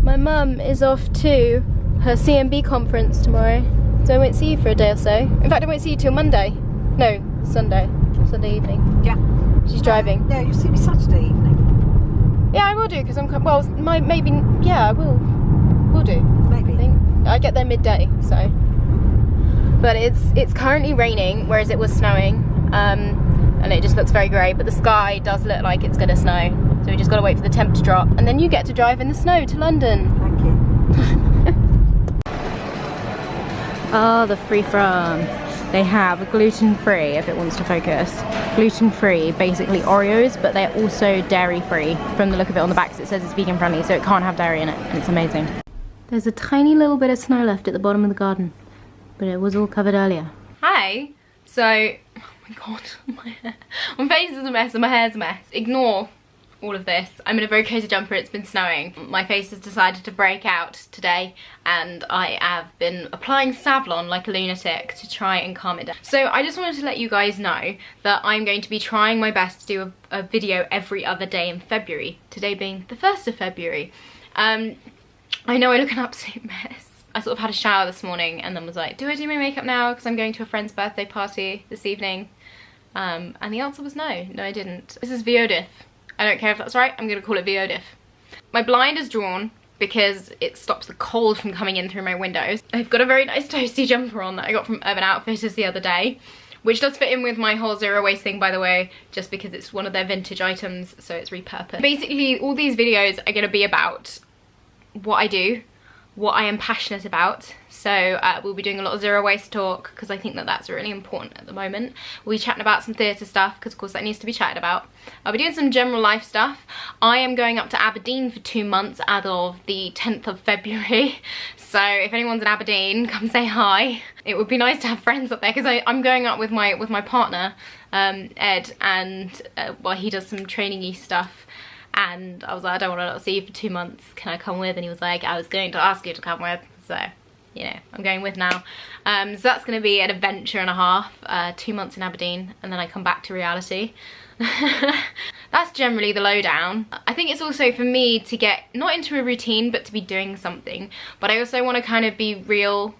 my mum is off to her CMB conference tomorrow, so I won't see you for a day or so. In fact, I won't see you till Monday. No, Sunday evening. Yeah. She's driving. Yeah, you'll see me Saturday evening. Yeah, I will do, because I'm, well, maybe, yeah, I will. We'll do. Maybe. I think. I get there midday, so. But it's currently raining, whereas it was snowing. And it just looks very grey, but the sky does look like it's gonna snow. So we just gotta wait for the temp to drop, and then you get to drive in the snow to London. Thank you. Oh, the free from. They have gluten-free, if it wants to focus. Gluten-free, basically Oreos, but they're also dairy-free. From the look of it on the back, it says it's vegan-friendly, so it can't have dairy in it, and it's amazing. There's a tiny little bit of snow left at the bottom of the garden, but it was all covered earlier. Hi. So, oh my god, my face is a mess and my hair's a mess. Ignore all of this. I'm in a very cozy jumper, it's been snowing. My face has decided to break out today, and I have been applying Savlon like a lunatic to try and calm it down. So I just wanted to let you guys know that I'm going to be trying my best to do a video every other day in February, today being the 1st of February. I know I look an absolute mess. I sort of had a shower this morning and then was like, do I do my makeup now because I'm going to a friend's birthday party this evening? And the answer was no, I didn't. This is VEODIF. I don't care if that's right, I'm gonna call it VEODIF. My blind is drawn because it stops the cold from coming in through my windows. I've got a very nice toasty jumper on that I got from Urban Outfitters the other day, which does fit in with my whole zero waste thing, by the way, just because it's one of their vintage items, so it's repurposed. Basically, all these videos are gonna be about what I do, what I am passionate about. So we'll be doing a lot of zero waste talk, because I think that that's really important at the moment. We'll be chatting about some theatre stuff, because of course that needs to be chatted about. I'll be doing some general life stuff. I am going up to Aberdeen for 2 months as of the 10th of February. So if anyone's in Aberdeen, come say hi. It would be nice to have friends up there, because I'm going up with my partner, Ed, and well, he does some training-y stuff. And I was like, I don't want to not see you for 2 months. Can I come with? And he was like, I was going to ask you to come with. So, you know, I'm going with now. So that's going to be an adventure and a half. 2 months in Aberdeen. And then I come back to reality. That's generally the lowdown. I think it's also for me to get, not into a routine, but to be doing something. But I also want to kind of be real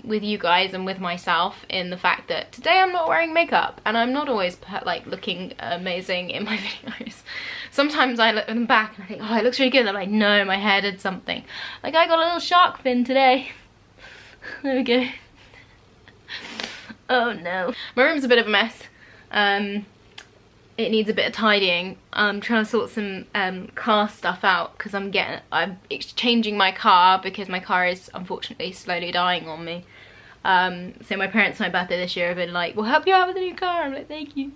with you guys and with myself in the fact that today I'm not wearing makeup and I'm not always like looking amazing in my videos. Sometimes I look at them back and I think, oh, it looks really good. I'm like, no, my hair did something. Like I got a little shark fin today. There we go. Oh no. My room's a bit of a mess. It needs a bit of tidying. I'm trying to sort some car stuff out because I'm exchanging my car because my car is unfortunately slowly dying on me. So my parents, my birthday this year, have been like, we'll help you out with a new car. I'm like, thank you.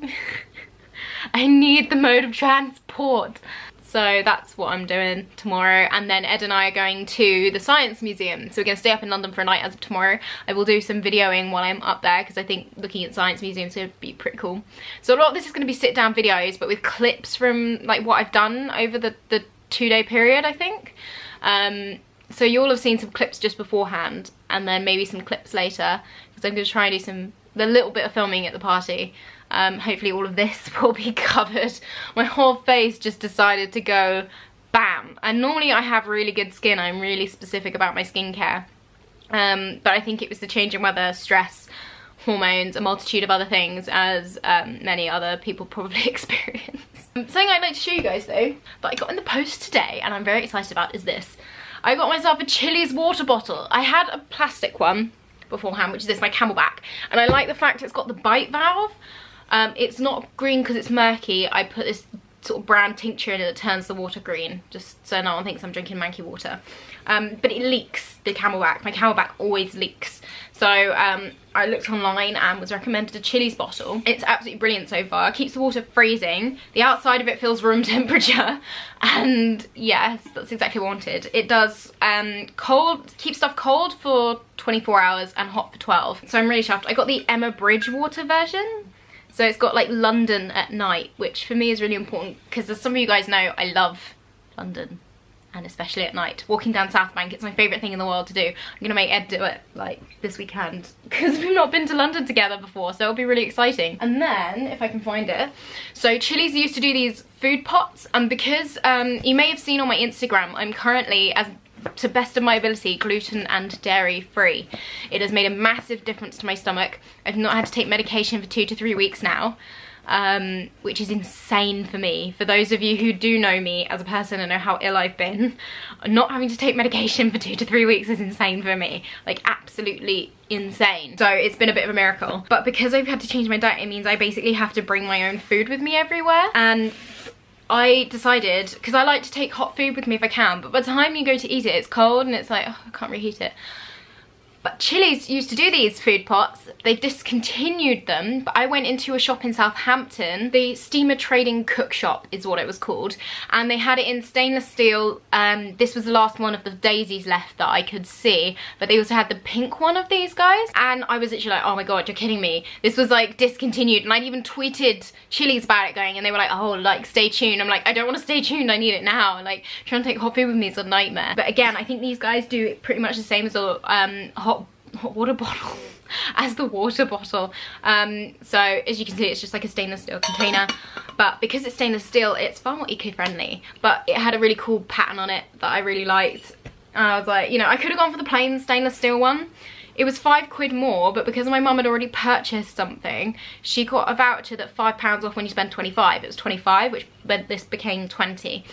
I need the mode of transport. So that's what I'm doing tomorrow. And then Ed and I are going to the Science Museum. So we're going to stay up in London for a night as of tomorrow. I will do some videoing while I'm up there because I think looking at Science Museums would be pretty cool. So a lot of this is going to be sit down videos, but with clips from like what I've done over the 2-day period, I think. So you'll have seen some clips just beforehand and then maybe some clips later because I'm going to try and do a little bit of filming at the party. Hopefully all of this will be covered. My whole face just decided to go bam. And normally I have really good skin. I'm really specific about my skincare. But I think it was the change in weather, stress, hormones, a multitude of other things, as many other people probably experience. Something I'd like to show you guys though, that I got in the post today and I'm very excited about is this. I got myself a Chili's water bottle. I had a plastic one beforehand, which is this, my Camelback. And I like the fact it's got the bite valve. It's not green because it's murky. I put this sort of brown tincture in it that turns the water green, just so no one thinks I'm drinking manky water. But it leaks, the Camelback. My Camelback always leaks. So I looked online and was recommended a Chili's bottle. It's absolutely brilliant so far. It keeps the water freezing. The outside of it feels room temperature. And yes, that's exactly what I wanted. It does keep stuff cold for 24 hours and hot for 12. So I'm really chuffed. I got the Emma Bridgewater version. So it's got like London at night, which for me is really important because as some of you guys know, I love London, and especially at night. Walking down South Bank, it's my favourite thing in the world to do. I'm gonna make Ed do it like this weekend because we've not been to London together before, so it'll be really exciting. And then, if I can find it, so Chili's used to do these food pots, and because you may have seen on my Instagram, I'm currently, as to best of my ability, gluten and dairy free. It has made a massive difference to my stomach. I've not had to take medication for 2 to 3 weeks now, which is insane for me. For those of you who do know me as a person and know how ill I've been, not having to take medication for 2 to 3 weeks is insane for me. Like, absolutely insane. So it's been a bit of a miracle. But because I've had to change my diet, it means I basically have to bring my own food with me everywhere. And I decided, because I like to take hot food with me if I can, but by the time you go to eat it, it's cold and it's like, oh, I can't reheat it. But Chili's used to do these food pots. They've discontinued them, but I went into a shop in Southampton. The Steamer Trading Cook Shop is what it was called. And they had it in stainless steel. This was the last one of the daisies left that I could see. But they also had the pink one of these guys. And I was literally like, oh my God, you're kidding me. This was like discontinued. And I'd even tweeted Chili's about it going, and they were like, oh, like stay tuned. I'm like, I don't want to stay tuned, I need it now. Like, trying to take hot food with me is a nightmare. But again, I think these guys do pretty much the same as a hot water bottle as the water bottle. So as you can see, it's just like a stainless steel container, but because it's stainless steel, it's far more eco-friendly. But it had a really cool pattern on it that I really liked, and I was like, you know, I could have gone for the plain stainless steel one. It was £5 more, but because my mum had already purchased something, she got a voucher that £5 off when you spend 25. It was 25, which meant this became 20.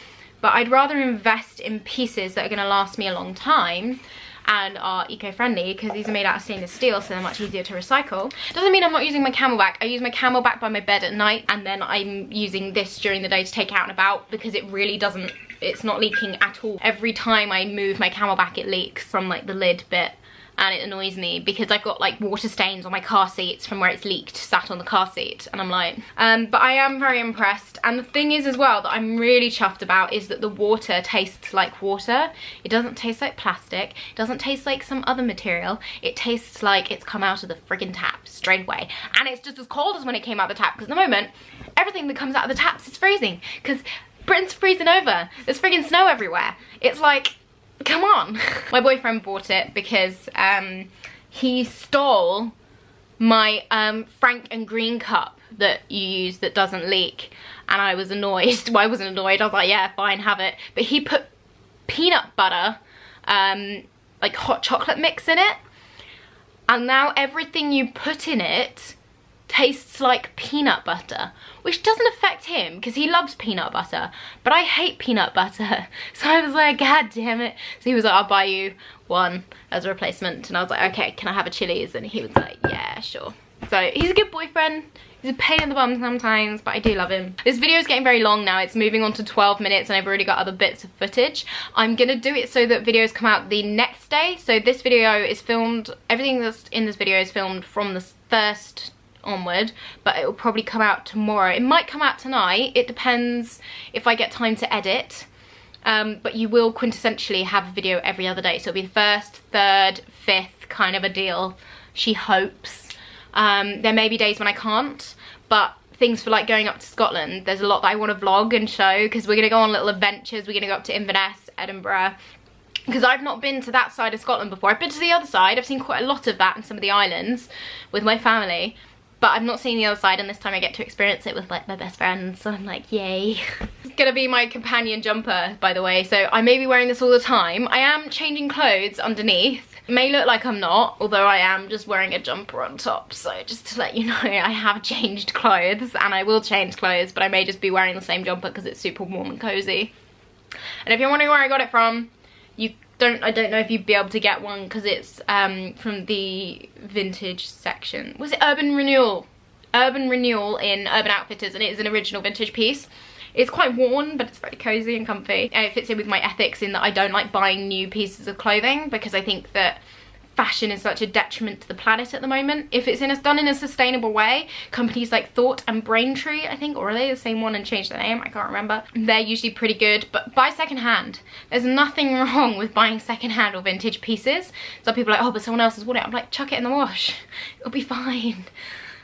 But I'd rather invest in pieces that are going to last me a long time and are eco-friendly, because these are made out of stainless steel, so they're much easier to recycle. Doesn't mean I'm not using my Camelback. I use my Camelback by my bed at night, and then I'm using this during the day to take out and about, because it really doesn't, it's not leaking at all. Every time I move my Camelback, it leaks from like the lid bit, and it annoys me because I've got like water stains on my car seats from where it's leaked sat on the car seat, and I'm like, but I am very impressed. And the thing is as well that I'm really chuffed about is that the water tastes like water. It doesn't taste like plastic, it doesn't taste like some other material, it tastes like it's come out of the friggin' tap straight away. And it's just as cold as when it came out of the tap, because at the moment everything that comes out of the taps is freezing, because Britain's freezing over. There's friggin' snow everywhere. It's like, come on. My boyfriend bought it because he stole my Frank and Green cup that you use that doesn't leak, and I was annoyed. Well, I wasn't annoyed, I was like, yeah, fine, have it. But he put peanut butter, like hot chocolate mix in it, and now everything you put in it tastes like peanut butter, which doesn't affect him because he loves peanut butter, but I hate peanut butter. So I was like, god damn it. So he was like, I'll buy you one as a replacement, and I was like, okay, can I have a Chili's? And he was like, yeah, sure. So he's a good boyfriend. He's a pain in the bum sometimes, but I do love him. This video is getting very long now. It's moving on to 12 minutes and I've already got other bits of footage. I'm gonna do it so that videos come out the next day. So this video is filmed, everything that's in this video is filmed from the 1st onward, but it will probably come out tomorrow. It might come out tonight. It depends if I get time to edit. But you will quintessentially have a video every other day. So it'll be the 1st, 3rd, 5th kind of a deal, she hopes. There may be days when I can't, but things for like going up to Scotland, there's a lot that I want to vlog and show, because we're going to go on little adventures. We're going to go up to Inverness, Edinburgh, because I've not been to that side of Scotland before. I've been to the other side. I've seen quite a lot of that in some of the islands with my family, but I've not seen the other side, and this time I get to experience it with like my best friends, so I'm like, yay. It's gonna be my companion jumper, by the way, so I may be wearing this all the time. I am changing clothes underneath. It may look like I'm not, although I am just wearing a jumper on top, so just to let you know, I have changed clothes, and I will change clothes, but I may just be wearing the same jumper because it's super warm and cozy. And if you're wondering where I got it from, I don't know if you'd be able to get one because it's from the vintage section. Was it Urban Renewal? Urban Renewal in Urban Outfitters, and it is an original vintage piece. It's quite worn, but it's very cozy and comfy, and it fits in with my ethics in that I don't like buying new pieces of clothing, because I think that fashion is such a detriment to the planet at the moment. If it's done in a sustainable way, companies like Thought and Braintree, I think, or are they the same one and changed their name? I can't remember. They're usually pretty good, but buy secondhand. There's nothing wrong with buying secondhand or vintage pieces. Some people are like, oh, but someone else has worn it. I'm like, chuck it in the wash. It'll be fine.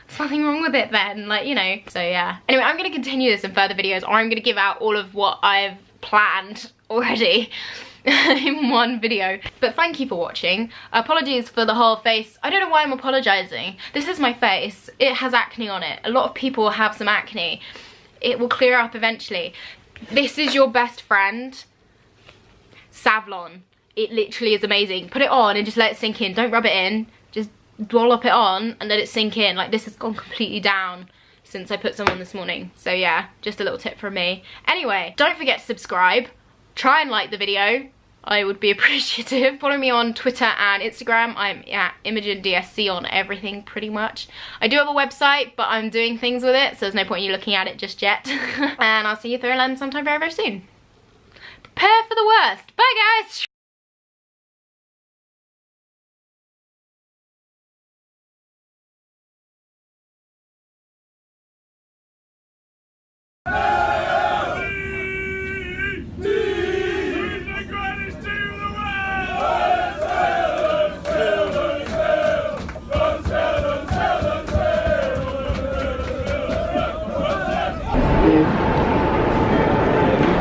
There's nothing wrong with it then, like, you know. So yeah. Anyway, I'm going to continue this in further videos, or I'm going to give out all of what I've planned already in one video. But thank you for watching. Apologies for the whole face. I don't know why I'm apologizing. This is my face. It has acne on it. A lot of people have some acne. It will clear up eventually. This is your best friend, Savlon. it literally is amazing. Put it on and just let it sink in. Don't rub it in. Just dollop it on and let it sink in. Like, this has gone completely down since I put some on this morning. So yeah, just a little tip from me. Anyway, don't forget to subscribe. Try and like the video. I would be appreciative. Follow me on Twitter and Instagram. I'm at ImogenDSC on everything pretty much. I do have a website, but I'm doing things with it, so there's no point in you looking at it just yet. And I'll see you through a lens sometime very, very soon. Prepare for the worst. Bye guys!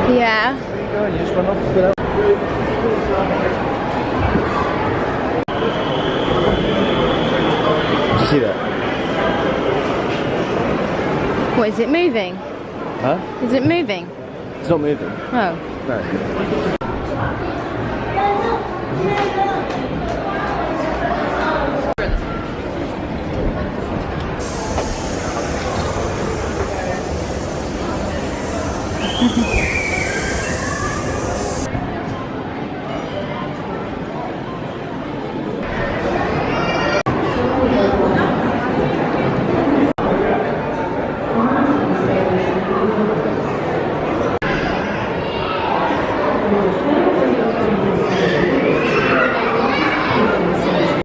Yeah. You just run off without... Did you see that? What, is it moving? Huh? Is it moving? It's not moving. Oh. No. Mm-hmm.